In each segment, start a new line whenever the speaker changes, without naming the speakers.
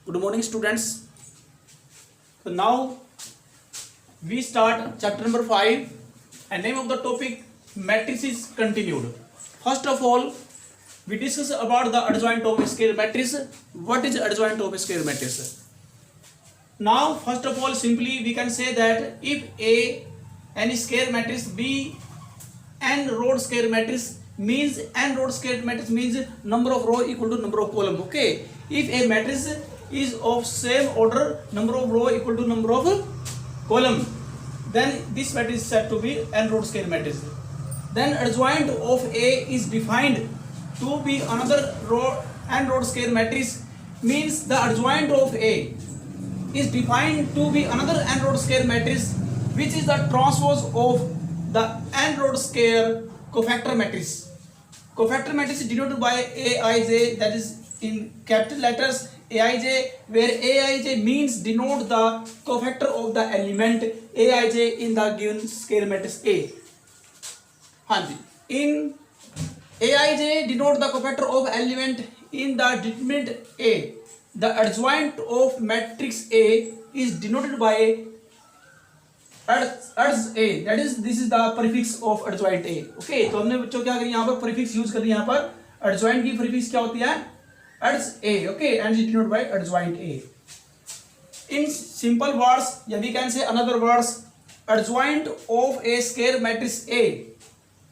Good morning, students. So now we start chapter number 5 and name of the topic matrix is continued. First of all, we discuss about the adjoint of a square matrix. What is adjoint of a square matrix? Now first of all, simply we can say that if A any square matrix B n row square matrix means n row square matrix means number of row equal to number of column. Okay, if a matrix is of same order, number of row equal to number of column, then this matrix is said to be n row square matrix. Then adjoint of A is defined to be another row n row square matrix means the adjoint of A is defined to be another n row square matrix which is the transpose of the n row square cofactor matrix. Cofactor matrix is denoted by Aij, that is in capital letters Aij, where Aij means denote the cofactor of the element Aij in the given square matrix A. हाँ जी, in Aij denote the cofactor of element in the determinant A. The adjoint of matrix A is denoted by adj A, that is this is the prefix of adjoint A. Okay, तो हमने बच्चों क्या करी यहाँ पर prefix use कर दी, यहाँ पर adjoint की prefix क्या होती है adj A. Okay, and is denoted by adjoint A. In simple words, या we can say another words, adjoint of a square matrix A.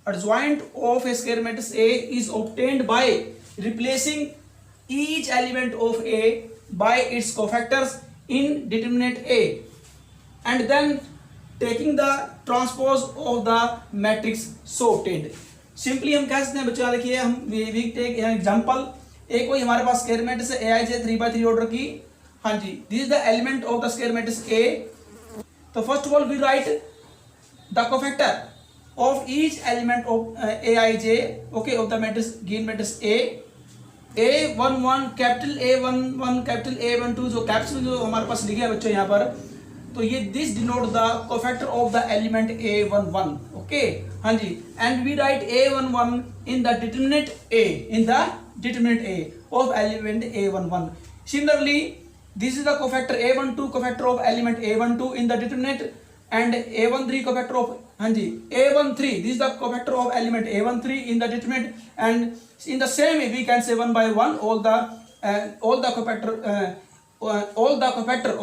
Adjoint of a square matrix A is obtained by replacing each element of A by its cofactors in determinant A and then taking the transpose of the matrix so obtained. Simply हम कह सकते हैं बच्चों, देखिए हम we take an example. A कोई हमारे पास square matrix है Aij 3/3 ऑर्डर की. हाँ जी, this is the element of the square matrix A. तो first of all we write the cofactor of each element of Aij, okay, of the matrix given matrix A. A11 capital A11 capital A12 जो capsule जो हमारे पास लिखे हैं बच्चों यहाँ पर, तो ये this denote the cofactor of the element A11. Okay, हाँ जी, and we write A11 in the determinant A, in the determinant A of element A11. Similarly this is the cofactor A12 cofactor of element A12 in the determinant and A13 cofactor of हाँ जी A13, this is the cofactor of element A13 in the determinant, and in the same way we can say one by one all the cofactor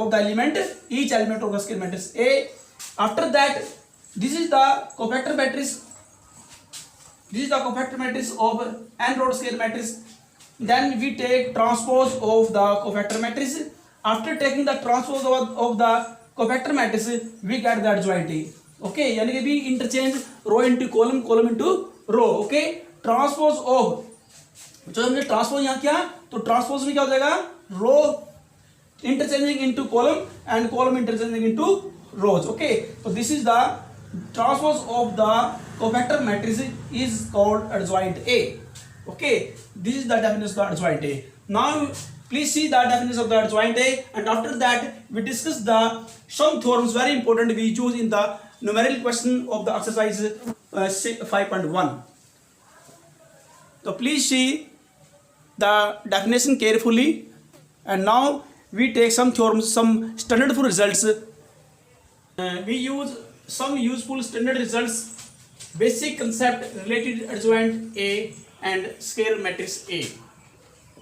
of the element, each element of the square matrix A. After that, this is the cofactor matrix, this is the cofactor matrix of n row square matrix. Then we take transpose of the cofactor matrix. After taking the transpose of the cofactor matrix, we get the adjoint A. Okay, यानी कि we interchange row into column, column into row. Okay, transpose of जो हमने transpose यहाँ किया, तो transpose में क्या हो जाएगा, row interchanging into column and column interchanging into rows. Okay, so this is the transpose of the cofactor matrix is called adjoint A. Okay, this is the definition of the adjoint A. Now please see the definition of the adjoint A, and after that we discuss the some theorems very important we choose in the numerical question of the exercise 5.1. So please see the definition carefully, and now we take some theorems, some standard for results. We use some useful standard results, basic concept related to adjoint A and square matrix A.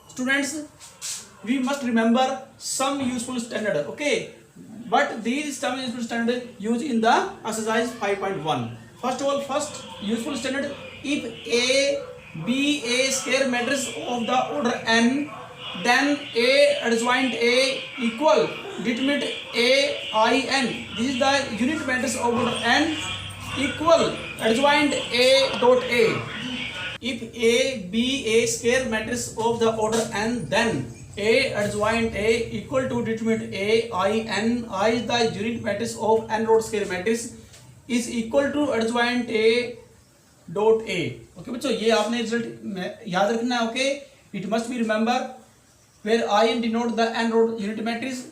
Students, we must remember some useful standard. Okay, but these some useful standard used in the exercise 5.1. First of all, first useful standard, if A be a square matrix of the order n, then A adjoint A equal determinant A I n. This is the unit matrix of order n equal adjoint A dot A. If A be a square matrix of the order n, then A adjoint A equal to determinant A I n. I is the unit matrix of n row square matrix is equal to adjoint A dot A. Okay बच्चों, ये आपने result याद रखना है. Okay, it must be remember where I n denote the n row unit matrix.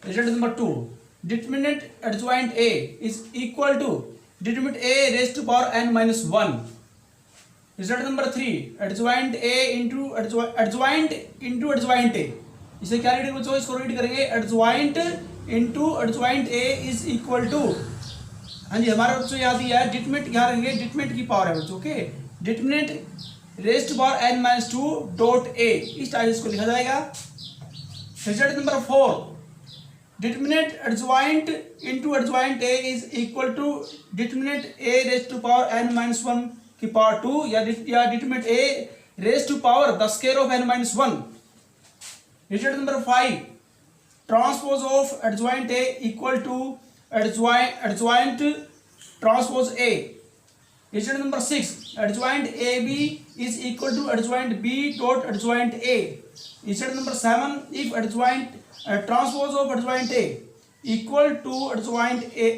Result number 2, determinant adjoint A is equal to determinant A raised to power n minus 1. Result number 3, adjoint A into adjoint A इसे क्या read बच्चों, इसको read करेंगे adjoint into adjoint A is equal to, हाँ जी हमारा बच्चों याद दिया है डिटरमिनेंट क्या रहेंगे, डिटरमिनेंट की पावर है बच्चों, okay, determinant raise to power n minus 2 dot A, इस टाइप इसको लिखा जाएगा। Result number 4, determinant adjoint into adjoint A is equal to determinant A raise to power n minus 1 की पावर 2 या determinant A raise to power the square of n minus 1। Result number 5, transpose of adjoint A equal to adjoint transpose A. Result number 6, adjoint A B is equal to adjoint B dot adjoint A. Result number 7, if adjoint transpose of adjoint A equal to adjoint A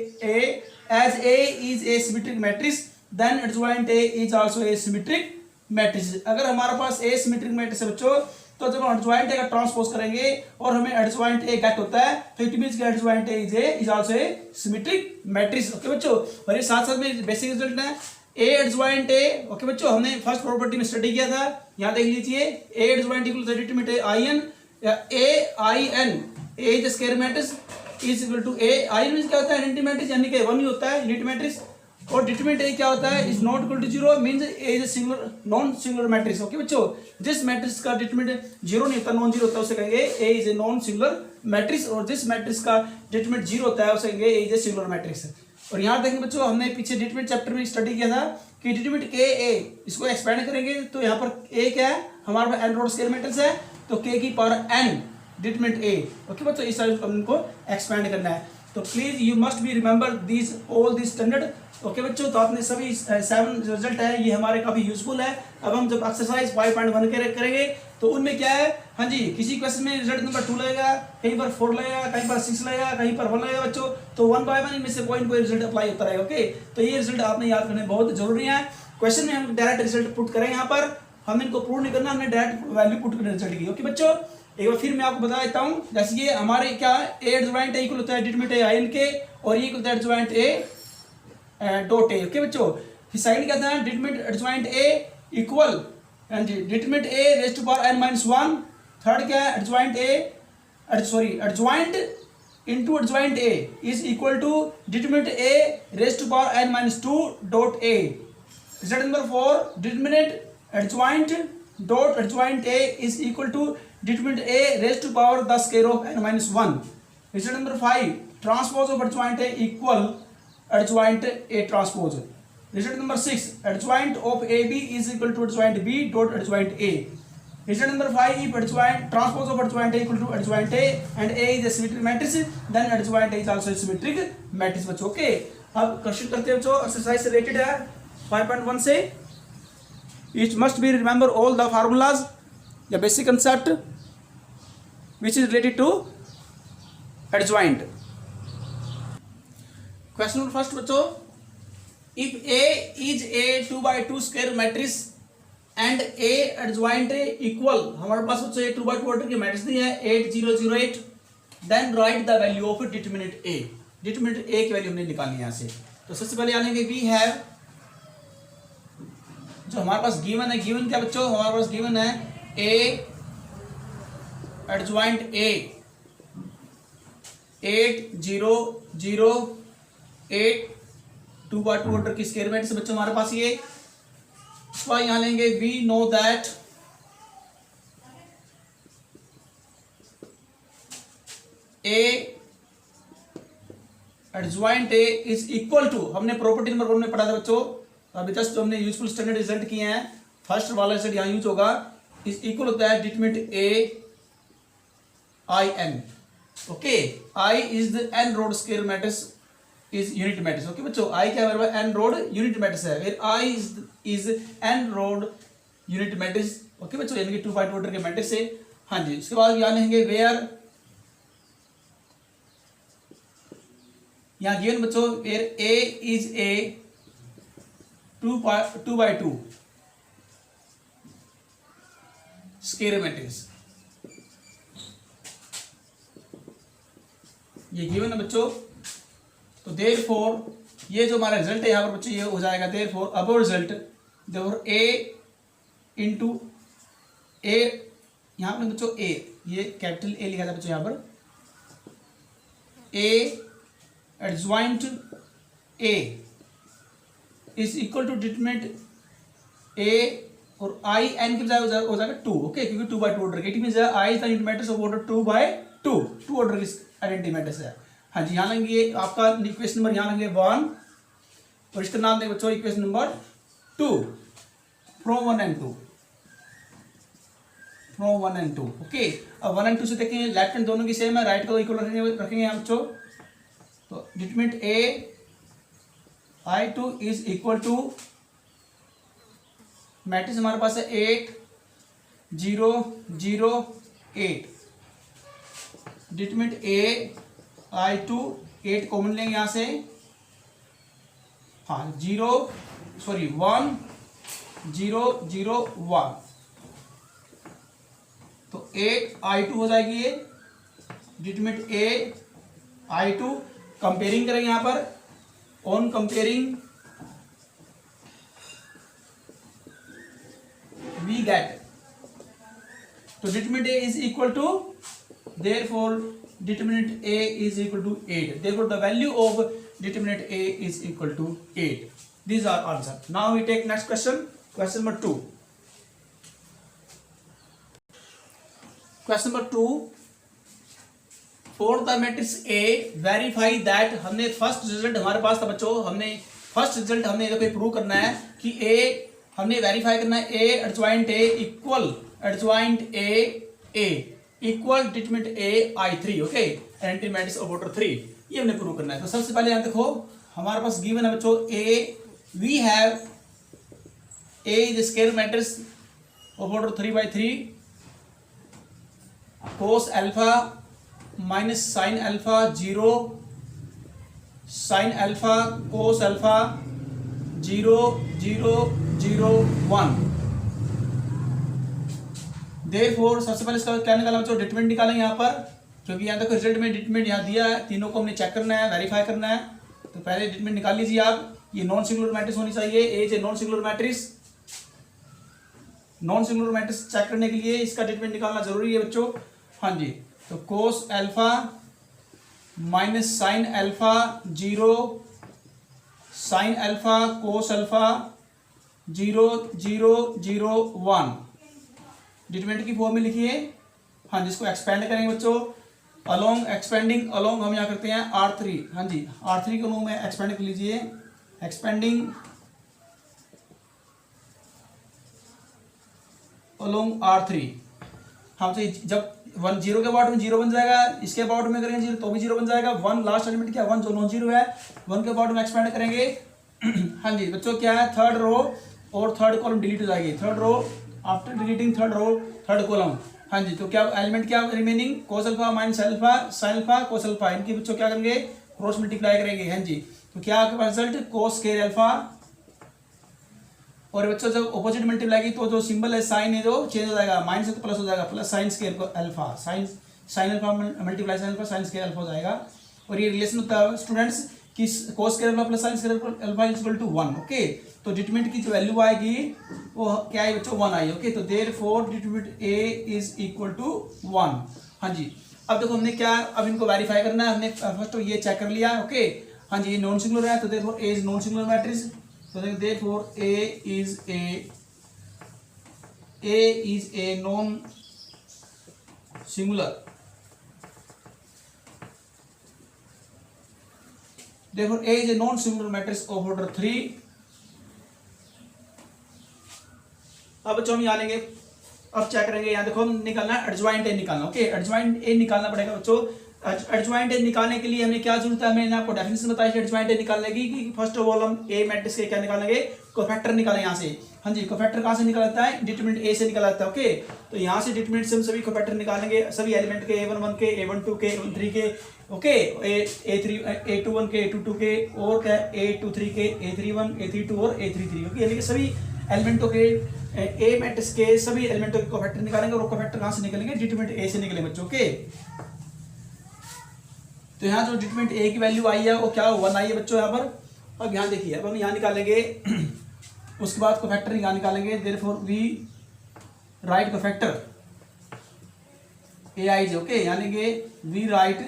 as A is a symmetric matrix then adjoint A is also a symmetric matrix. अगर हमारे पास ए symmetric matrix है बच्चों, तो जब हम adjoint A का transpose करेंगे और हमें एडजॉइंट ए गेट होता है, तो it means adjoint A is also a symmetric matrix, okay बच्चों। और ये साथ साथ में बेसिक रिजल्ट है ए एडजॉइंट ए, ओके बच्चों, हमने फर्स्ट प्रॉपर्टी में स्टडी किया था, यहाँ देख लीजिए A adjoint equal to determinant A I N या A I N, A is square matrix is equal to A I N means क्या होता है, आइडेंटिटी मैट्रिक्स, यानी कि 1 ही होता है यूनिट मैट्रिक्स, और डिटरमिनेंट ए क्या होता है, is not equal to 0 means A is singular non singular matrix, okay बच्चों। जिस मैट्रिक्स का डिटरमिनेंट 0 नहीं होता, नॉन 0 होता है, उसे कहेंगे A is a non singular matrix, और जिस मैट्रिक्स का डिटरमिनेंट 0 होता है उसे कहेंगे A is a singular matrix. और यहाँ देखेंगे बच्चों, हमने पीछे डिटरमिनेंट चैप्टर में स्टडी किया था कि डिटरमिनेंट के ए, इसको एक्सपेंड करेंगे तो यहाँ पर ए क्या है, हमारे पास एन रोड स्क्वायर मैट्रिक्स है, तो के की power n determinant A, okay बच्चों, इस तरह हमको एक्सपेंड करना है। तो please you must be remember this all this standard, okay बच्चों। तो आपने सभी 7 रिजल्ट है, ये हमारे काफी यूजफुल है। अब हम जब एक्सरसाइज 5.1 करेंगे तो उनमें क्या है, हाँ जी, किसी क्वेश्चन में रिजल्ट नंबर 2 लगेगा, कहीं पर 4 लगेगा, कहीं पर 6 लगेगा, कहीं पर 1 लगेगा बच्चों, तो 1 बाय 1 इनमें से कोई ना कोई रिजल्ट अप्लाई होता रहेगा, ओके। तो ये रिजल्ट आपने याद करने बहुत जरूरी है। क्वेश्चन में हम डायरेक्ट रिजल्ट पुट करें, यहाँ पर हम इनको प्रूव नहीं करना, हमने डायरेक्ट वैल्यू पुट करने रिजल्ट की, ओके बच्चों। एक बार फिर मैं आपको बता देता हूँ, जैसे ये हमारे क्या ए एडजॉइंट ए इक्वल होता है डिटरमिनेंट ए आई एन के, और ये होता है adjoint A dot A, okay बच्चों। साइड क्या था, determinant adjoint A equal determinant A raise to power n minus 1। Third क्या है, adjoint A sorry adjoint into adjoint A is equal to determinant A raise to power n minus 2 dot A. Result number 4, determinant adjoint dot adjoint A is equal to determinant A raise to power the square of n minus 1। Result number 5, transpose of adjoint A equal adjoint A transpose. Result number 6, adjoint of A B is equal to adjoint B dot adjoint A. Result number 5, if adjoint transpose of adjoint A equal to adjoint A and A is a symmetric matrix then adjoint A is also a symmetric matrix बच्चों, okay. अब question करते हैं बच्चों, exercise से related है 5.1 से। It must be remember all the formulas या basic concept which is related to adjoint. Question number first बच्चों, if A is a 2x2 square matrix and A adjoint A equal, हमारे पास बच्चों ये 2x2 order की matrix दी है 8 0 0 8, then write the value of determinant A। determinant A की value हमने निकालनी है यहाँ से। तो सबसे पहले आनेंगे we have, जो हमारे पास गिवन है, गिवन क्या बच्चों, हमारे पास गिवन है A adjoint A 8 0 0 8 2x2 order की स्क्वायर मैट्रिक्स बच्चों हमारे पास ये। इसको यहां लेंगे we know that A adjoint A is equal to, हमने प्रॉपर्टी नंबर 1 में पढ़ा था बच्चों, अभी जस्ट हमने यूजफुल स्टैंडर्ड रिजल्ट किए हैं, फर्स्ट वाला रिजल्ट यहां यूज होगा, इज इक्वल होता है determinant A I n, okay. I is the n rowed square matrix is unit matrix, okay बच्चों। आई क्या है, एन रोड यूनिट मैट्रिक्स है, फिर I is N rowed unit matrix, okay बच्चों, यानी कि 2x2 ऑर्डर के मैट्रिक्स से। हाँ जी, उसके बाद यहाँ लेंगे वेयर, यहाँ गिवन बच्चों where A is a 2x2 square matrix, ये गिवन है बच्चों। तो देयरफॉर ये जो हमारा रिजल्ट है यहाँ पर बच्चों, ये हो जाएगा देयरफॉर अब रिजल्ट देयरफॉर ए इंटू ए, यहाँ पर बच्चों ए ये कैपिटल ए लिखा था बच्चों यहाँ पर, A adjoint A is equal to determinant A और आई एन के बजाय हो जाएगा 2, ओके, क्योंकि 2/2 ऑर्डर के, it means I is the unit matrix of order 2/2, 2 order की आइडेंटिटी मैट्रिक्स है। हाँ जी, यहाँ लेंगे आपका इक्वेशन नंबर, यहाँ लेंगे 1 और इसका नाम देंगे बच्चों equation number 2 from 1 and 2, from 1 and 2, okay. अब 1 and 2 से देखेंगे लेफ्ट हैंड दोनों की सेम है, राइट को इक्वल रखेंगे यहाँ बच्चों। तो determinant A I2 is equal to matrix हमारे पास है 8 0 0 8, डिटरमिनेंट ए I2 8 कॉमन लेंगे यहाँ से, हाँ 1 0 0 1, तो 8 I2 हो जाएगी ये, डिटरमिनेंट ए I2 कंपेयरिंग करेंगे यहाँ पर, ऑन कंपेयरिंग we get, तो determinant A is equal to, therefore determinant A is equal to 8, therefore the value of determinant A is equal to 8. These are answer. Now we take next question, question number 2. Question number 2, for the matrix A verify that, हमने first result हमारे पास था बच्चों, हमने first result हमने इधर पे prove करना है कि A हमने वेरीफाई करना है ए adjoint A equal adjoint A equal determinant A I3, okay, identity matrix of order 3, ये हमने प्रूव करना है। तो सबसे पहले यहाँ देखो हमारे पास गिवन है बच्चों A, we have A is scalar matrix of order 3/3 cos alpha minus sine alpha 0 sine alpha cos alpha 0 0 0 1, therefore सबसे पहले इसका क्या निकालना बच्चों, डिटरमिनेंट निकालेंगे यहाँ पर, क्योंकि यहाँ तक रिजल्ट में डिटरमिनेंट यहाँ दिया है, तीनों को हमने चेक करना है, वेरीफाई करना है। तो पहले डिटरमिनेंट निकाल लीजिए आप, ये नॉन सिंगुलर मैट्रिक्स होनी चाहिए, A is a non singular matrix, non singular matrix check करने के लिए इसका डिटरमिनेंट निकालना जरूरी है बच्चों। हाँ जी, तो कोस alpha minus sine alpha 0 sine alpha cos alpha 0 0 0 1, determinant की फॉर्म में लिखिए। हाँ, जिसको एक्सपेंड करेंगे बच्चों, अलोंग एक्सपेंडिंग, अलोंग हम यहाँ करते हैं R3, हाँ जी R3 को में एक्सपेंड कर लीजिए, एक्सपेंडिंग अलोंग R3। हाँ, तो जब 1 0 के अबाउट में 0 बन जाएगा, इसके अबाउट में करेंगे 0 तो भी 0 बन जाएगा, 1 लास्ट एलिमेंट क्या 1 जो नॉन जीरो है, 1 के अबाउट में एक्सपेंड करेंगे। हाँ जी बच्चों, क्या है थर्ड रो और थर्ड कॉलम डिलीट हो जाएगी, third row after deleting third row third column. हाँ जी, तो क्या एलिमेंट क्या remaining, cos alpha minus alpha sine alpha cos alpha, इनकी बच्चों क्या करेंगे क्रॉस मल्टीप्लाई करेंगे। हाँ जी, तो क्या आपके पास रिजल्ट कोस स्क्वायर अल्फा, और बच्चों जब ऑपोजिट मल्टीप्लाई की तो जो सिंबल है साइन है जो चेंज हो जाएगा, माइनस से तो प्लस हो जाएगा, plus sine square alpha, sine alpha multiply sine alpha sine square alpha हो जाएगा। और ये रिलेशन होता है स्टूडेंट्स कि cos square alpha plus sine square alpha is equal to 1, okay. तो डिटरमिनेंट की जो वैल्यू आएगी वो क्या है बच्चों 1 आई, ओके। तो therefore determinant A is equal to 1। हाँ जी, अब देखो हमने क्या, अब इनको वेरीफाई करना है, हमने फर्स्ट ये चेक कर लिया, ओके। हाँ जी, ये नॉन सिंगुलर है तो therefore A is non singular matrix, तो therefore A is a non singular, therefore A is a non-singular matrix of order 3। अब बच्चों हम यहाँ लेंगे, अब चेक करेंगे, यहाँ देखो हम निकालना है एडजॉइंट ए निकालना, ओके। एडजॉइंट ए निकालना पड़ेगा बच्चों। एडजॉइंट ए निकालने के लिए हमें क्या जरूरत है, मैंने आपको डेफिनेशन बताई एडजॉइंट ए निकालने की कि फर्स्ट ऑफ ऑल हम ए मैट्रिक्स के क्या निकालेंगे, कोफैक्टर निकालें यहाँ से। हाँ जी, कोफैक्टर कहाँ से निकल आता है, डिटरमिनेंट ए से निकल आता है, ओके। तो यहाँ से डिटरमिनेंट से हम सभी कोफैक्टर निकालेंगे, सभी एलिमेंट के A11 के A12 के A13 के, ओके, A21 के A22 के, और क्या A23 के A31 A32 और A33, ओके। यानी कि सभी एलिमेंटों के ए मैट्रिक्स के सभी एलिमेंटों के कोफैक्टर निकालेंगे, और कोफैक्टर कहाँ से निकलेंगे, डिटरमिनेंट ए से निकलेंगे बच्चों, ओके। तो यहाँ जो डिटरमिनेंट ए की वैल्यू आई है वो क्या 1 आई है बच्चों यहाँ पर। अब यहाँ देखिए, अब हम यहाँ निकालेंगे उसके बाद कोफैक्टर यहाँ निकालेंगे, therefore we write cofactor A I J, okay, यानी कि we write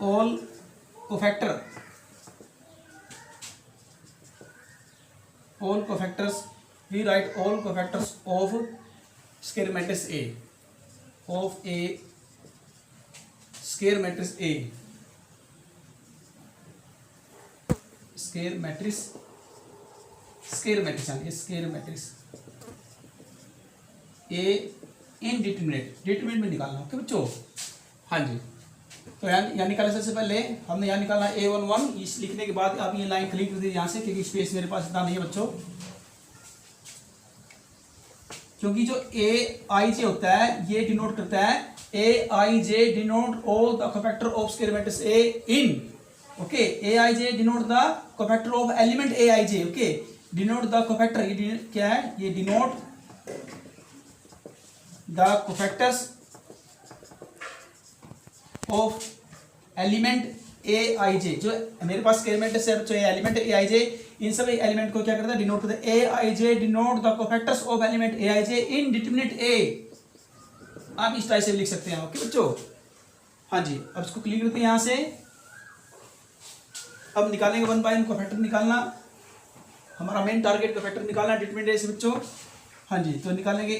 all cofactors we write all cofactors of square matrix A, of a square matrix A, square matrix यानी square matrix A इंडिटरमिनेट में निकालना, okay बच्चों। हाँ जी, तो यहाँ निकालने सबसे पहले हमने यहाँ निकाला A11। इस लिखने के बाद आप ये लाइन क्लिक कर दीजिए यहाँ से, क्योंकि स्पेस मेरे पास इतना नहीं है बच्चों। क्योंकि जो AIJ होता है ये डिनोट करता है, AIJ denote all the cofactor of square matrix A in, okay, AIJ denote the cofactor of element AIJ, okay, denote the cofactor, ये क्या है, ये denote the cofactors of element AIJ। जो मेरे पास स्क्वायर मैट्रिक्स है बच्चों, एलिमेंट AIJ, इन सब element को क्या करता है, डिनोट करता है। AIJ denote the cofactors of element AIJ in determinate A। आप इस टाइप से लिख सकते हैं, ओके बच्चों। हाँ जी, अब इसको क्लिक करते हैं यहाँ से। अब निकालेंगे वन बाय वन कोफैक्टर निकालना, हमारा मेन टारगेट कोफैक्टर निकालना डिटरमिनेट A से बच्चों। हाँ जी, तो निकालेंगे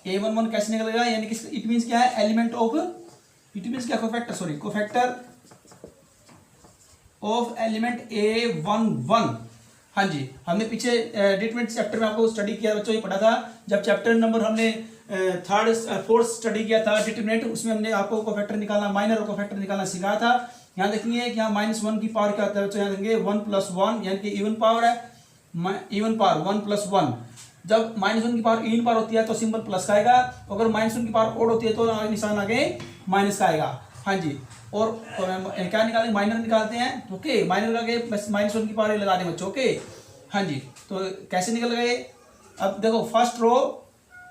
A11 कैसे निकलेगा, यानी कि इट मीन्स क्या है, एलिमेंट ऑफ, इट मीन्स क्या, cofactor, sorry, cofactor of element A11। हाँ जी, हमने पीछे डिटरमिनेट चैप्टर में आपको स्टडी किया बच्चों, ये पढ़ा था जब चैप्टर नंबर हमने फोर्थ स्टडी किया था डिटरमिनेट, उसमें हमने आपको कोफैक्टर निकालना, माइनर और कोफैक्टर निकालना सिखाया था। यहाँ देखेंगे कि यहाँ -1 की पावर क्या होता है बच्चों, यहाँ देखेंगे 1 + 1, यानी कि इवन पावर है, इवन पावर 1 + 1। जब -1 की पावर इवन पावर होती है तो सिंबल प्लस का आएगा, अगर -1 की पावर ओड होती है तो निशान आगे माइनस का आएगा। हाँ जी, और क्या निकालेंगे, माइनर निकालते हैं, ओके, माइनर का बस -1 की पावर लगा दें बच्चों, ओके। हाँ जी, तो कैसे निकल गए, अब देखो फर्स्ट रो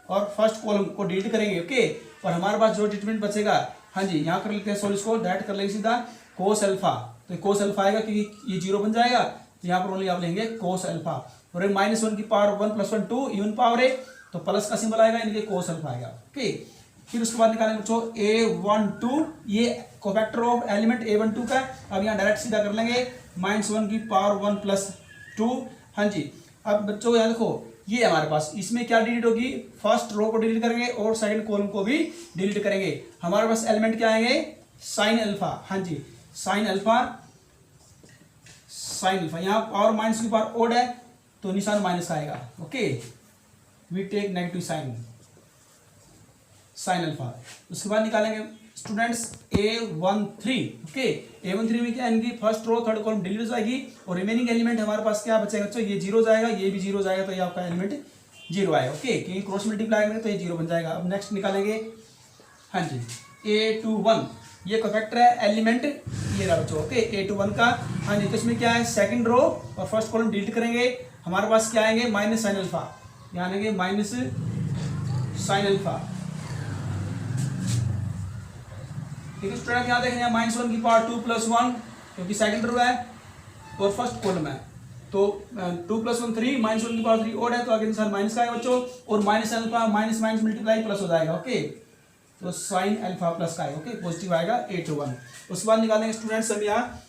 और फर्स्ट कॉलम को डिलीट करेंगे, ओके, और हमारे पास जो डिटरमिनेंट बचेगा, हाँ जी, यहाँ कर लेते हैं सॉल्व इसको, डायरेक्ट कर लेंगे सीधा कोस अल्फा, तो कोस अल्फा आएगा क्योंकि ये 0 बन जाएगा, तो यहाँ पर ओनली आप लेंगे कोस अल्फा। और -1 की पावर 1 + 1 2 इवन पावर है, तो प्लस का सिंबल आएगा, इनके कोस अल्फा आएगा, ओके। फिर उसके बाद निकालेंगे बच्चों A12, ये कोफैक्टर ऑफ एलिमेंट A12 का। अब यहाँ डायरेक्ट सीधा कर लेंगे, -1 की पावर 1 + 2। हाँ जी, अब बच्चों यहाँ देखो, ये हमारे पास इसमें क्या डिलीट होगी, फर्स्ट रो को डिलीट करेंगे और सेकंड कॉलम को भी डिलीट करेंगे। हमारे पास एलिमेंट क्या आएंगे, साइन अल्फा। हाँ जी, साइन अल्फा, यहाँ पावर माइनस की पावर ओड है तो निशान माइनस का आएगा, okay, we take negative sine alpha. उसके बाद निकालेंगे स्टूडेंट्स A13, ओके, A13 में क्या, इनकी first row third column delete हो जाएगी और रिमेनिंग एलिमेंट हमारे पास क्या बचेगा बच्चों, ये 0 जाएगा, ये भी 0 जाएगा, तो ये आपका एलिमेंट 0 आएगा, ओके, क्योंकि क्रॉस मल्टीप्लाई करेंगे तो ये 0 बन जाएगा। अब नेक्स्ट निकालेंगे, हाँ जी, A21, ये कोफैक्टर है एलिमेंट, ये रहा बच्चों, ओके, A21 का। हाँ जी, तो इसमें क्या है, सेकंड रो और फर्स्ट कॉलम डिलीट करेंगे, हमारे पास क्या आएंगे, माइनस साइन अल्फा, यहाँ आएंगे माइनस साइन अल्फा, ठीक है स्टूडेंट। यहाँ देखें, -1 की पावर 2 + 1, क्योंकि सेकंड रो है और फर्स्ट कॉलम है, तो 2 + 1 3, -1 की पावर 3 ओड है, तो आगे निशान माइनस का है बच्चों, और minus alpha minus minus multiply plus हो जाएगा, ओके, तो साइन अल्फा प्लस का है, ओके, पॉजिटिव आएगा A21। उसके बाद निकालेंगे स्टूडेंट्स हम यहाँ,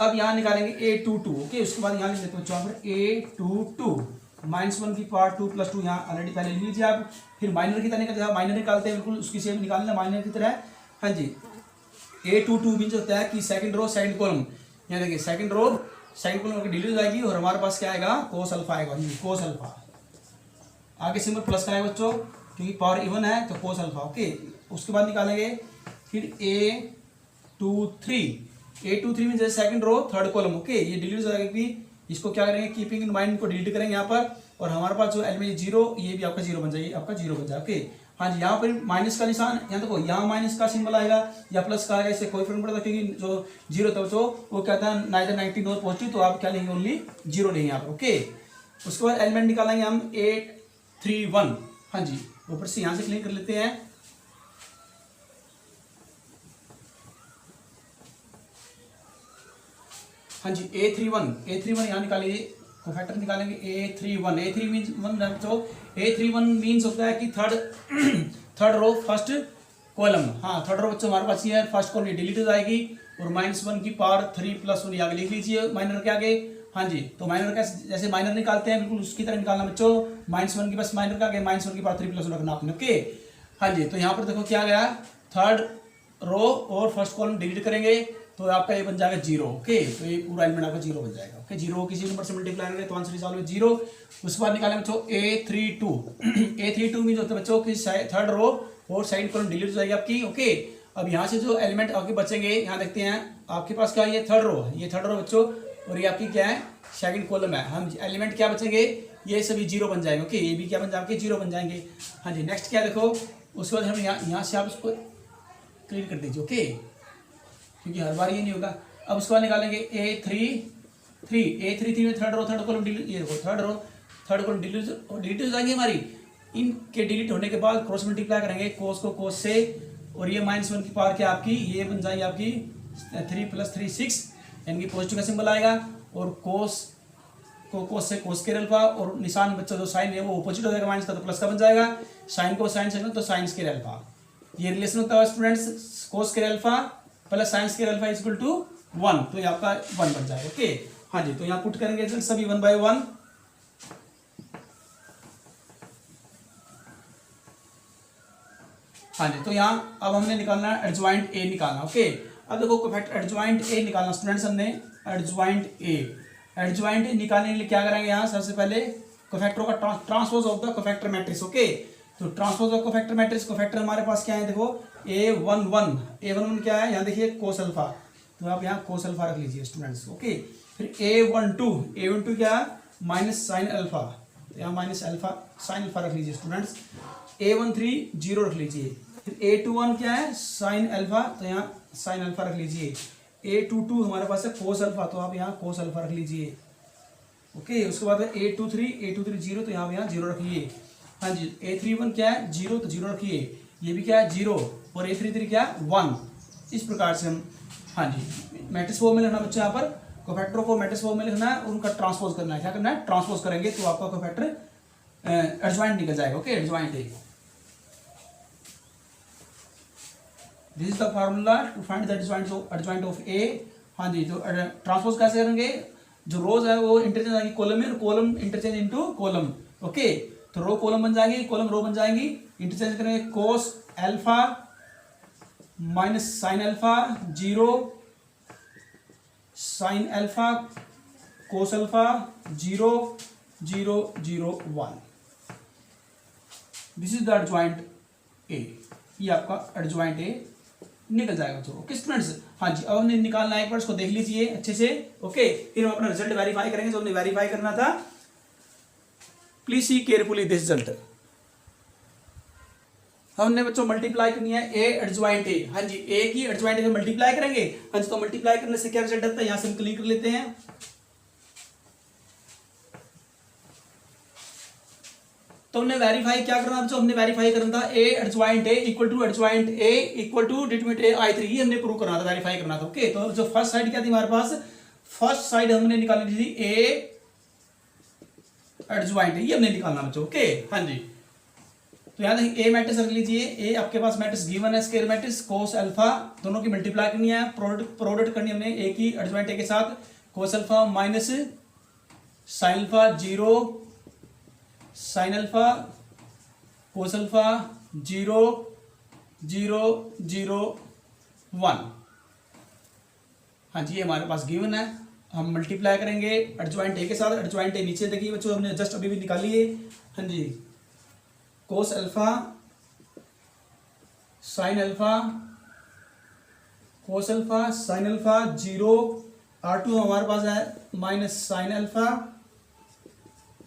अब यहाँ निकालेंगे A22, ओके, उसके बाद यहाँ लिख लेते बच्चों पर A22, -1 की पावर 2 + 2, यहाँ ऑलरेडी पहले लिख लीजिए आप। फिर माइनर की तरह निकलते, माइनर निकालते हैं, बिल्कुल उसकी सेम निकालना माइनर की तरह। हाँ जी, A22 मीन्स होता है कि सेकंड रो सेकंड कॉलम, यहाँ देखिए सेकंड रो सेकंड कॉलम की डिलीट हो जाएगी और हमारे पास क्या आएगा, कोस अल्फा आएगा, कोस अल्फा, आगे सिंबल प्लस का आएगा बच्चों, क्योंकि पावर इवन है तो कोस अल्फा, ओके। उसके बाद निकालेंगे फिर A23 में जैसे second row third column, okay, ये डिलीट हो जाएगा, क्योंकि इसको क्या करेंगे, कीपिंग इन माइंड को डिलीट करेंगे यहाँ पर, और हमारे पास जो एलिमेंट 0, ये भी आपका 0 बन जाएगी, आपका 0 बन जाए, ओके। हाँ जी, यहाँ पर माइनस का निशान, यहाँ देखो, यहाँ माइनस का सिंबल आएगा या प्लस का आएगा, इससे कोई फर्क नहीं पड़ता, क्योंकि जो 0 था तो वो कहता है नाइदर नेगेटिव नॉर पॉजिटिव, तो आप क्या लेंगे, ओनली 0 लेंगे आप, ओके। उसके बाद एलिमेंट निकालेंगे हम A31, हाँ जी, ऊपर से यहाँ से क्लिक कर लेते हैं, हाँ जी, A31 यहाँ निकालिए, कोफैक्टर निकालेंगे A31, A31 तो A31 मीन्स होता है कि थर्ड रो फर्स्ट कॉलम। हाँ, थर्ड रो बच्चों हमारे पास ये है, फर्स्ट कॉलम डिलीट हो जाएगी और -1 की पावर 3 + 1 आगे लिख लीजिए माइनर के आगे। हाँ जी, तो माइनर का जैसे माइनर निकालते हैं बिल्कुल उसकी तरह निकालना बच्चों। -1 की बस माइनर का आगे -1 की पावर 3 + 1 रखना आपने। ओके, हाँ जी, तो यहाँ पर देखो क्या गया, थर्ड रो और फर्स्ट कॉलम डिलीट करेंगे तो आपका ये बन जाएगा 0। ओके, तो ये पूरा एलिमेंट आपका 0 बन जाएगा। ओके, 0 किसी नंबर से मल्टीप्लाई करेंगे तो आंसर निकाल में 0। उसके बाद निकालेंगे बच्चों A32 A32 मीन होता है बच्चों कि थर्ड रो और सेकंड कॉलम डिलीट हो जाएगी आपकी। ओके, अब यहाँ से जो एलिमेंट आपके बचेंगे, यहाँ देखते हैं आपके पास क्या है, ये थर्ड रो, ये थर्ड रो बच्चों, और ये आपकी क्या है, सेकंड कॉलम है। हम एलिमेंट क्या बचेंगे, ये सभी 0 बन जाएंगे। ओके, ये भी क्या बन जाएंगे, 0 बन जाएंगे। हाँ जी, नेक्स्ट क्या देखो, उसके बाद हम यहाँ से आप उसको क्लियर कर दीजिए। ओके, क्योंकि हर बार ये नहीं होगा। अब उसके बाद निकालेंगे A33 में थर्ड कॉलम डिलीट, ये देखो थर्ड कॉलम डिलीट हो जाएंगे हमारी। इनके डिलीट होने के बाद क्रॉस मल्टीप्लाई करेंगे कोस को कोस से, और ये -1 की पावर क्या आपकी, ये बन जाएगी आपकी 3 + 3 6, यानी कि पॉजिटिव का सिंबल आएगा। और कोस को कोस से कोस स्क्वायर अल्फा, और निशान बच्चों जो साइन है वो अपोजिट हो जाएगा, माइनस का तो प्लस का बन जाएगा। साइन को साइन से तो साइन स्क्वायर अल्फा, ये रिलेशन होता है students, cos square alpha plus sine square alpha equal to 1, तो ये आपका 1 बन जाएगा। ओके, हाँ जी, तो यहाँ पुट करेंगे सभी 1 by 1। हाँ जी, तो यहाँ अब हमने निकालना है एडजॉइंट ए निकालना। ओके, अब देखो कोफैक्टर एडजॉइंट ए निकालना स्टूडेंट्स, हमने एडजॉइंट ए निकालने के लिए क्या करेंगे, यहाँ सबसे पहले कोफैक्टरों का transpose of the cofactor matrix. Okay, तो transpose of cofactor matrix, cofactor हमारे पास क्या है, देखो A11 क्या है, यहाँ देखिए कोस अल्फा, तो आप यहाँ कोस अल्फा रख लीजिए स्टूडेंट्स। ओके, फिर A12 क्या है, माइनस साइन अल्फा, तो यहाँ माइनस अल्फा साइन अल्फा रख लीजिए स्टूडेंट्स। A13 0 रख लीजिए। फिर A21 क्या है, साइन अल्फा, तो यहाँ साइन अल्फा रख लीजिए। A22 हमारे पास है कोस अल्फा, तो आप यहाँ कोस अल्फा रख लीजिए। ओके, उसके बाद A23 0, तो यहाँ 0 रखिए। हाँ जी, A31 क्या है, 0, तो 0 रखिए। ये भी क्या है, 0, और A33 क्या है, 1। इस प्रकार से हम, हाँ जी, मैट्रिक्स फॉर्म में लिखना बच्चा, यहाँ पर कोफैक्टरों को मैट्रिक्स फॉर्म में लिखना है, उनका ट्रांसपोज करना है। क्या करना है, ट्रांसपोज करेंगे तो आपका कोफैक्टर एडजॉइंट निकल जाएगा। Okay, adjoint A, this is the formula to find the adjoint of A. हाँ जी, तो ट्रांसपोज कैसे करेंगे, जो रोज है वो इंटरचेंज आएगी कॉलम में, और column interchange into column. Okay, तो रो कॉलम बन जाएगी, कॉलम रो बन जाएंगी, इंटरचेंज करेंगे कोस alpha minus sine alpha 0, sine alpha cos alpha 0 0 0 1। This is the adjoint A, ये आपका एडजॉइंट ए निकल जाएगा। तो ओके स्टूडेंट्स, हाँ जी, अब हमने निकालना है, एक बार इसको देख लीजिए अच्छे से। ओके, फिर हम अपना रिजल्ट वेरीफाई करेंगे, जो हमने वेरीफाई करना था। Please see carefully this result. हमने बच्चों मल्टीप्लाई करनी है ए एडजॉइंट ए। हाँ जी, ए की एडजॉइंट ए में मल्टीप्लाई करेंगे। हाँ जी, तो मल्टीप्लाई करने से क्या रिजल्ट आता है, यहां से हम क्लिक कर लेते हैं। तो हमने वेरीफाई क्या करना बच्चों, हमने वेरीफाई करना था A adjoint A equal to determinant A I3, ये हमने प्रूव करना था, वेरीफाई करना था। ओके, तो जो फर्स्ट साइड क्या थी हमारे पास, फर्स्ट साइड हमने निकाली थी ए एडजॉइंट, ये हमने निकालना बच्चों। ओके, हाँ जी, तो यहाँ देखिए ए मैट्रिक्स रख लीजिए। ए आपके पास मैट्रिक्स गिवन है, स्क्वायर मैट्रिक्स कोस अल्फा, दोनों की मल्टीप्लाई करनी है, प्रोडक्ट करनी है हमने ए की एडजॉइंट ए के साथ। कोस alpha minus sine alpha 0, sine alpha cos alpha 0 0 0 1। हाँ जी, ये हमारे पास गिवन है, हम मल्टीप्लाई करेंगे एडजॉइंट ए के साथ। एडजॉइंट ए नीचे देखिए बच्चों, हमने जस्ट अभी भी निकाली है। हाँ जी, cos alpha sine alpha cos alpha sine alpha 0, R2 हमारे पास है minus sine alpha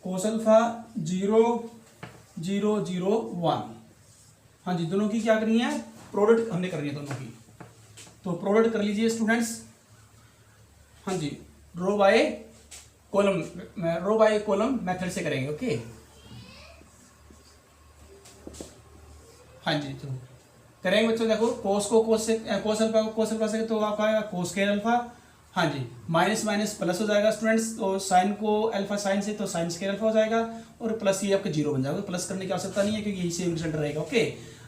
cos alpha 0 0 0 1। हाँ जी, दोनों की क्या करनी है, प्रोडक्ट हमने करनी है दोनों की, तो प्रोडक्ट कर लीजिए स्टूडेंट्स। हाँ जी, रो बाय कॉलम मेथड से करेंगे। ओके, हाँ जी, तो करेंगे बच्चों, देखो कोस को कोस से, कोस अल्फा को कोस अल्फा से, तो आपका आएगा कोस स्क्वायर अल्फा, हाँ जी, माइनस माइनस प्लस हो जाएगा स्टूडेंट्स, तो साइन को अल्फा साइन से तो साइन स्क्वायर अल्फा हो जाएगा, और प्लस ये आपका जीरो बन जाएगा, प्लस करने की आवश्यकता नहीं है क्योंकि यही सेम रिजल्ट रहेगा। ओके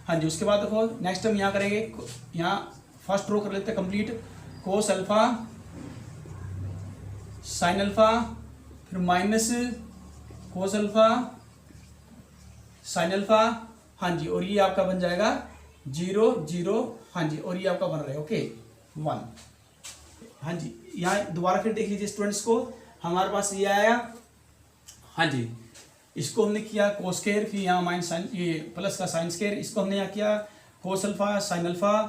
हाँ जी, उसके बाद देखो नेक्स्ट हम यहाँ करेंगे, यहाँ फर्स्ट रो कर लेते हैं complete, cos alpha sine alpha, फिर minus cos alpha sine alpha, हाँ जी, और ये आपका बन जाएगा 0 0, हाँ जी, और ये आपका बन रहा है ओके 1। हाँ जी, यहाँ दोबारा फिर देख लीजिए स्टूडेंट्स को, हमारे पास ये आया, हाँ जी, इसको हमने किया कोस स्क्वायर, फिर यहाँ माइनस साइन, ये प्लस का साइन स्क्वायर, इसको हमने यहाँ किया कोस अल्फा साइन अल्फा,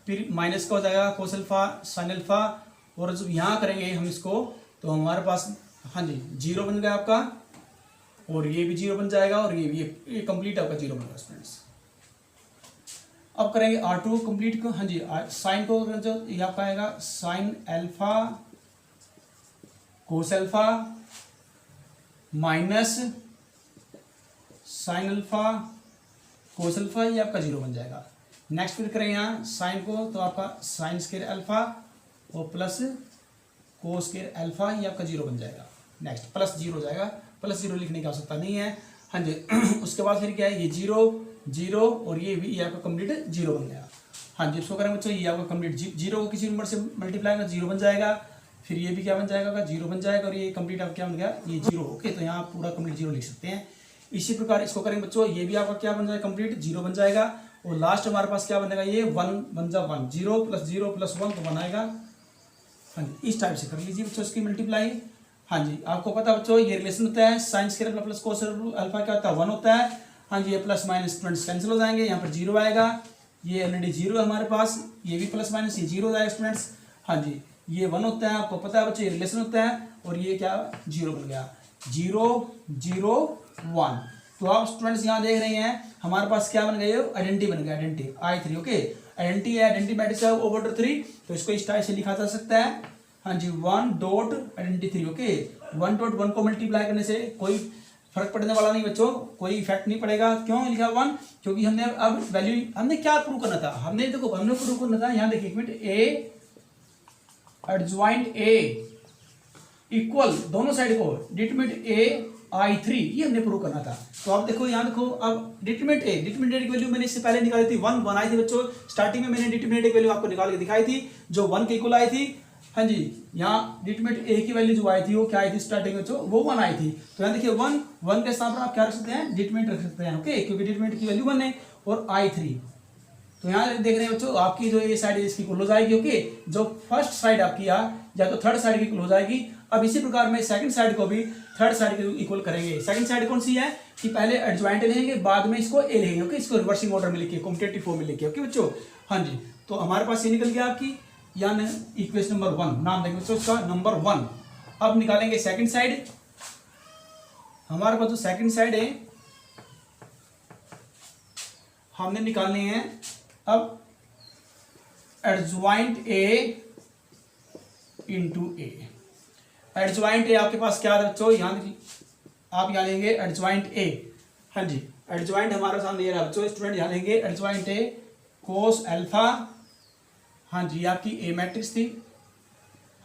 फिर माइनस का हो जाएगा कोस अल्फा साइन अल्फा, और जब यहाँ करेंगे हम इसको तो हमारे पास हाँ जी 0 बन गया आपका, और ये भी 0 बन जाएगा, और ये भी ये कंप्लीट आपका 0 बन गया स्टूडेंट्स। अब करेंगे R2 कंप्लीट को, हाँ जी, साइन को जो ये आपका आएगा sign alpha cos alpha minus sine alpha cos alpha, ये आपका 0 बन जाएगा। नेक्स्ट फिर करें यहाँ साइन को, तो आपका साइन स्क्वायर अल्फा और प्लस कोस स्क्वायर अल्फा, ये आपका 0 बन जाएगा। नेक्स्ट प्लस 0 हो जाएगा, प्लस 0 लिखने की आवश्यकता नहीं है, हाँ जी। उसके बाद फिर क्या है, ये 0 0 और ये भी, ये आपका कंप्लीट 0 बन गया। हाँ जी, इसको करेंगे बच्चों, ये आपका कंप्लीट 0 को किसी नंबर से मल्टीप्लाई का 0 बन जाएगा, फिर ये भी क्या बन जाएगा 0 बन जाएगा, और ये कंप्लीट आपका क्या बन गया, ये 0। ओके, तो यहाँ आप पूरा कंप्लीट 0 लिख सकते हैं। इसी प्रकार इसको करेंगे बच्चों, ये भी आपका क्या बन जाएगा, कंप्लीट 0 बन जाएगा, और लास्ट हमारे पास क्या बनेगा, ये 1 बन जा 1, 0 + 1 तो बनाएगा। हाँ जी, इस टाइप से कर लीजिए बच्चों इसकी मल्टीप्लाई। हाँ जी, आपको पता बच्चों ये रिलेशन होता है, sign square alpha plus cos alpha क्या होता है, 1 होता है। हाँ जी, ये प्लस माइनस स्टूडेंट्स कैंसिल हो जाएंगे, यहाँ पर 0 आएगा, ये ऑलरेडी 0 है हमारे पास, ये भी प्लस माइनस ये 0 हो जाएगा स्टूडेंट्स। हाँ जी, ये 1 होता है, आपको पता है बच्चों ये रिलेशन होता है, और ये क्या 0 बन गया, 0 0 1। तो आप स्टूडेंट्स यहाँ देख रहे हैं हमारे पास क्या बन गया, आइडेंटिटी बन गया, आइडेंटिटी I3। ओके, आइडेंटिटी है, आइडेंटिटी मैट्रिक्स है ओवर 3, तो इसको इस टाइप से लिखा जा सकता है। हाँ जी, 1 डॉट आइडेंटिटी 3। ओके, 1 डॉट 1 को मल्टीप्लाई करने से कोई फर्क पड़ने वाला नहीं बच्चों, कोई इफेक्ट नहीं पड़ेगा। क्यों लिखा 1, क्योंकि हमने अब वैल्यू, हमने क्या प्रूव करना था, हमने देखो हमने प्रूव करना था, यहाँ देखिए एक minute, A adjoint A equal दोनों साइड को डिटरमिनेंट ए I3, ये हमने प्रूव करना था। तो आप देखो यहाँ देखो, अब डिटरमिनेंट ए की वैल्यू मैंने इससे पहले निकाली थी 1 आई थी बच्चों, स्टार्टिंग में मैंने डिटरमिनेंट की वैल्यू आपको निकाल के दिखाई थी जो 1 के इक्वल आई थी। हाँ जी, यहाँ डिटरमिनेंट ए की वैल्यू जो आई थी वो क्या आई थी स्टार्टिंग में, जो वो 1 आई थी। तो यहाँ देखिए 1 के स्थान पर आप क्या रख सकते हैं, डिटरमिनेंट रख सकते हैं। ओके, क्योंकि डिटरमिनेंट की वैल्यू 1 है, और I3। तो यहाँ देख रहे हैं बच्चों, आपकी जो ये साइड इसकी इक्वल हो जाएगी। ओके, जो फर्स्ट साइड आपकी या तो थर्ड साइड की इक्वल हो जाएगी। अब इसी प्रकार में सेकंड साइड को भी थर्ड साइड के इक्वल करेंगे। सेकंड साइड कौन सी है कि पहले एडजॉइंट लेंगे, बाद में इसको ए लेंगे। ओके, इसको रिवर्सिंग ऑर्डर में लिखिए, कॉम्पिटेटिव फॉर्म में लिखिए। ओके बच्चों, हाँ जी, तो हमारे पास ये निकल गया आपकी यानी इक्वेशन नंबर 1, नाम देंगे बच्चों इसका नंबर 1। अब निकालेंगे सेकंड साइड। हमारे पास जो सेकंड साइड है हमने निकालने हैं अब adjoint A into A. Adjoint ए आपके पास क्या है बच्चों, यहाँ आप यहाँ लेंगे एडजॉइंट ए। हाँ जी, एडजॉइंट हमारे सामने ये रहा बच्चों, स्टूडेंट यहाँ लेंगे एडजॉइंट ए कोस अल्फा। हाँ जी, ये आपकी ए मैट्रिक्स थी।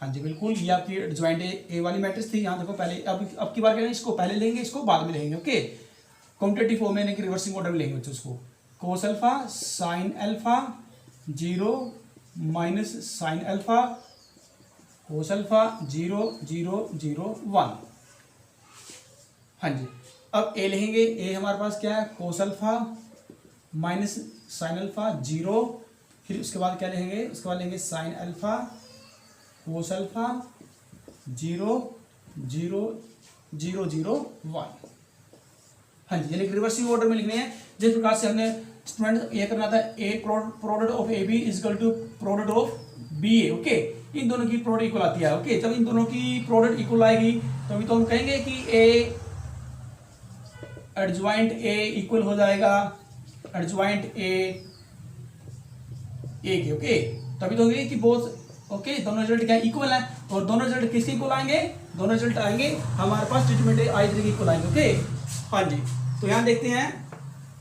हाँ जी बिल्कुल, ये आपकी एडजॉइंट ए वाली मैट्रिक्स थी। यहाँ देखो पहले, अब की बार क्या, इसको पहले लेंगे, इसको बाद में लेंगे। ओके, कॉम्पिटेटिव फॉर्म में लेंगे, रिवर्सिंग ऑर्डर में लेंगे बच्चों इसको। कोस alpha sine alpha 0 minus sine alpha cos alpha 0 0 0 1। हाँ जी, अब ए लेंगे, ए हमारे पास क्या है, कोस अल्फा माइनस साइन अल्फा 0, फिर उसके बाद क्या लेंगे, उसके बाद लेंगे साइन अल्फा कोस अल्फा 0 0 0 0 1। हाँ जी, यानी रिवर्सिंग ऑर्डर में लिखने हैं। जिस प्रकार से हमने स्टूडेंट ये करना था, A product of A B is equal to product of B A. Okay, इन दोनों की प्रोडक्ट इक्वल आती है। ओके, जब इन दोनों की प्रोडक्ट इक्वल आएगी तभी तो हम कहेंगे कि ए एडजॉइंट ए इक्वल हो जाएगा एडजॉइंट ए के। ओके, तभी तो होंगे कि बोथ ओके दोनों रिजल्ट क्या इक्वल है, और दोनों रिजल्ट किसके इक्वल आएंगे, दोनों रिजल्ट आएंगे हमारे पास डिटरमिनेंट I3 के इक्वल आएंगे। ओके, हाँ जी, तो यहाँ देखते हैं,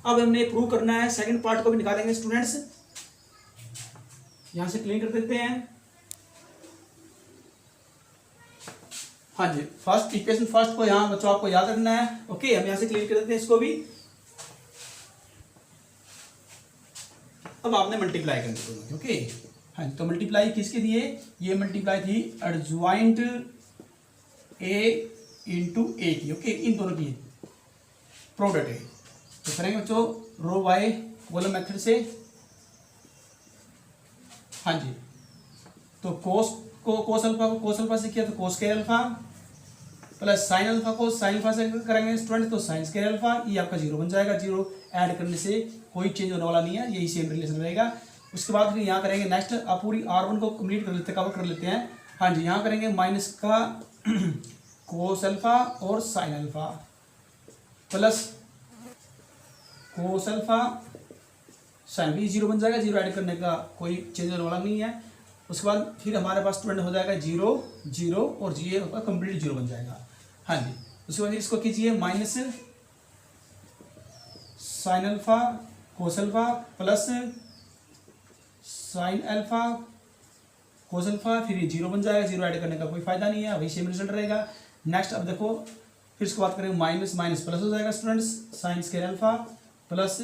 अब हमने प्रूव करना है, सेकंड पार्ट को भी निकालेंगे स्टूडेंट्स। यहां से क्लीन कर देते हैं। हाँ जी, फर्स्ट इक्वेशन फर्स्ट को यहाँ बच्चों आपको याद रखना है। ओके, हम यहाँ से क्लियर कर देते हैं इसको भी। अब आपने मल्टीप्लाई करनी दोनों। ओके, हाँ जी, तो मल्टीप्लाई किसके दिए, ये मल्टीप्लाई थी एडज्वाइंट ए इंटू ए की। ओके, इन दोनों की प्रोडक्ट है। तो करेंगे बच्चों रो बाय कॉलम मेथड से। हाँ जी, तो कोस अल्फा से किया तो कोस square alpha plus sine alpha को साइन अल्फा से करेंगे स्टूडेंट, तो साइन स्क्वायर अल्फा, ये आपका जीरो बन जाएगा। जीरो ऐड करने से कोई चेंज होने वाला नहीं है, यही सेम रिलेशन रहेगा। उसके बाद फिर यहाँ करेंगे नेक्स्ट, आप पूरी R1 को कंप्लीट कर लेते, कवर कर लेते हैं। हाँ जी, यहाँ करेंगे माइनस का कोस अल्फा और sine alpha plus cos alpha sign, भी जीरो बन जाएगा, जीरो ऐड करने का कोई चेंज होने वाला नहीं है। उसके बाद फिर हमारे पास स्टूडेंट हो जाएगा जीरो जीरो और जी कंप्लीट जीरो बन जाएगा। हाँ जी, उसके बाद इसको कीजिए minus sine alpha cos alpha plus sign alpha cos alpha, फिर ये जीरो बन जाएगा, जीरो ऐड करने का कोई फायदा नहीं है, वही सेम रिजल्ट रहेगा। नेक्स्ट अब देखो फिर इसको बात करें माइनस माइनस प्लस हो जाएगा students, sign square alpha plus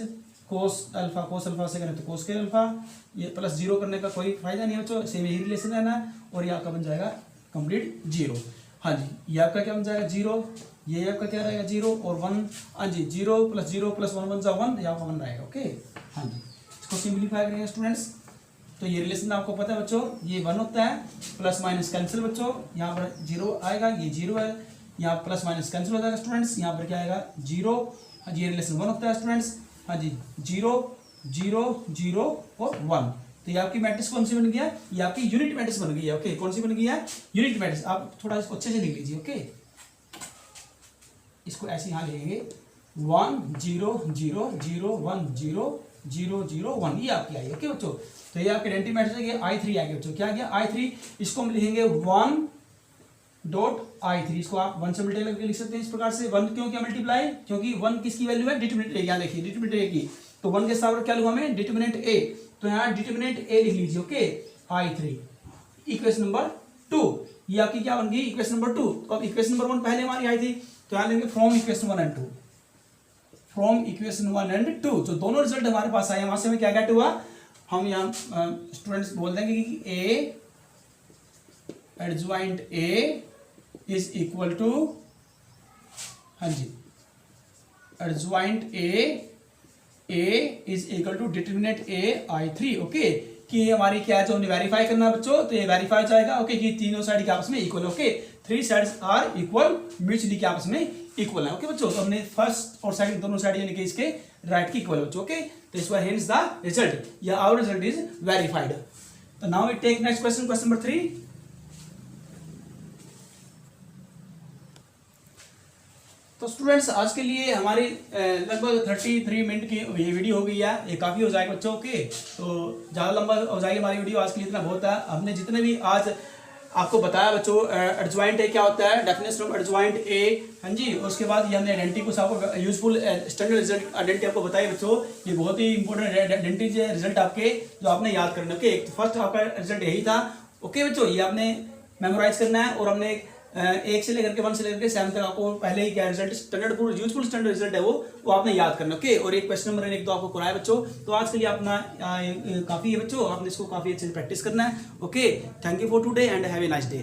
cos alpha से करें तो कोस स्क्वायर अल्फा, ये प्लस जीरो करने का कोई फायदा नहीं है बच्चों, सेम यही रिलेशन रहना है। और ये आपका बन जाएगा कंप्लीट जीरो। हाँ जी, ये आपका क्या बन जाएगा जीरो, ये आपका क्या रहेगा जीरो और वन। हाँ जी, जीरो प्लस वन बन जाएगा वन, ये आपका वन रहेगा। ओके, हाँ जी, इसको सिंप्लीफाई करेंगे स्टूडेंट्स। तो ये रिलेशन आपको पता है बच्चों, ये वन होता है, प्लस माइनस कैंसिल बच्चों, यहाँ पर जीरो आएगा, ये जीरो है, यहाँ प्लस माइनस कैंसिल हो जाएगा स्टूडेंट्स, यहाँ पर क्या आएगा जीरो। हाँ जी, ये रिलेशन वन होता है स्टूडेंट्स। हाँ जी, जीरो जीरो जीरो और वन, तो ये आपकी मैट्रिक्स कौन सी बन गया, ये आपकी यूनिट मैट्रिक्स बन गई है। ओके, कौन सी बन गई है, यूनिट मैट्रिक्स। आप थोड़ा इसको अच्छे से लिख लीजिए। ओके, इसको ऐसे यहाँ लिखेंगे 1 0 0 0 1 0 0 0 1, ये आपकी आई। ओके बच्चों, तो ये आपके आइडेंटिटी मैट्रिक्स है, I3 आ गया बच्चों। क्या गया I3, इसको हम लिखेंगे 1 डॉट I3, इसको आप 1 से मल्टीप्लाई करके लिख सकते हैं इस प्रकार से। 1 क्यों क्या मल्टीप्लाई, क्योंकि 1 किसकी वैल्यू है, डिटरमिनेंट ए। यहाँ देखिए डिटरमिनेंट ए की, तो 1 के साथ क्या लूँ हमें, डिटरमिनेंट ए, तो यहाँ डिटरमिनेंट ए लिख लीजिए। ओके, I3 इक्वेशन नंबर 2, ये आपकी क्या बन गई इक्वेशन नंबर 2। तो अब इक्वेशन नंबर 1 पहले हमारी आई थी, तो यहाँ लेंगे from equation 1 and 2, from equation 1 and 2, जो दोनों रिजल्ट हमारे पास आए, वहां से हमें क्या गेट हुआ, हम यहाँ स्टूडेंट्स बोल देंगे कि A adjoint A is equal to, हाँ जी, adjoint A is equal to determinant A I3। Okay, कि ये हमारी क्या है, जो हमने वेरीफाई करना है बच्चों, तो ये वेरीफाई हो जाएगा। ओके, कि तीनों साइड के आपस में equal. Okay, 3 sides are equal, mutually के आपस में इक्वल है। ओके बच्चों, तो हमने फर्स्ट और सेकंड दोनों साइड यानी कि इसके राइट की इक्वल बच्चों। ओके, तो इस बार हेंस द रिजल्ट, या आवर रिजल्ट इज वेरीफाइड। तो now we take next question, question number 3। तो स्टूडेंट्स आज के लिए हमारी लगभग 33 मिनट की ये वीडियो हो गई है, ये काफ़ी हो जाएगा बच्चों। ओके, तो ज़्यादा लंबा हो जाएगी हमारी वीडियो, आज के लिए इतना बहुत है। हमने जितने भी आज आपको बताया बच्चों, एडज्वाइंट ए क्या होता है, डेफिनेशन ऑफ एडज्वाइंट ए, हाँ जी, उसके बाद ये हमने आइडेंटिटी कुछ आपको यूजफुल स्टैंडर्ड रिजल्ट आइडेंटिटी आपको बताई बच्चों, ये बहुत ही इंपॉर्टेंट आइडेंटिटी रिजल्ट आपके जो आपने याद करना। ओके, फर्स्ट आपका रिजल्ट यही था। ओके बच्चों, ये आपने मेमोराइज करना है, और हमने 1 से लेकर के 1 से लेकर के 7 तक आपको पहले ही क्या result standard useful standard result है वो आपने याद करना। ओके, और एक क्वेश्चन नंबर 1 2 आपको कराया बच्चों। तो आज के लिए अपना काफ़ी है बच्चों, आपने इसको काफ़ी अच्छे से प्रैक्टिस करना है। Okay, thank you for today and have a nice day.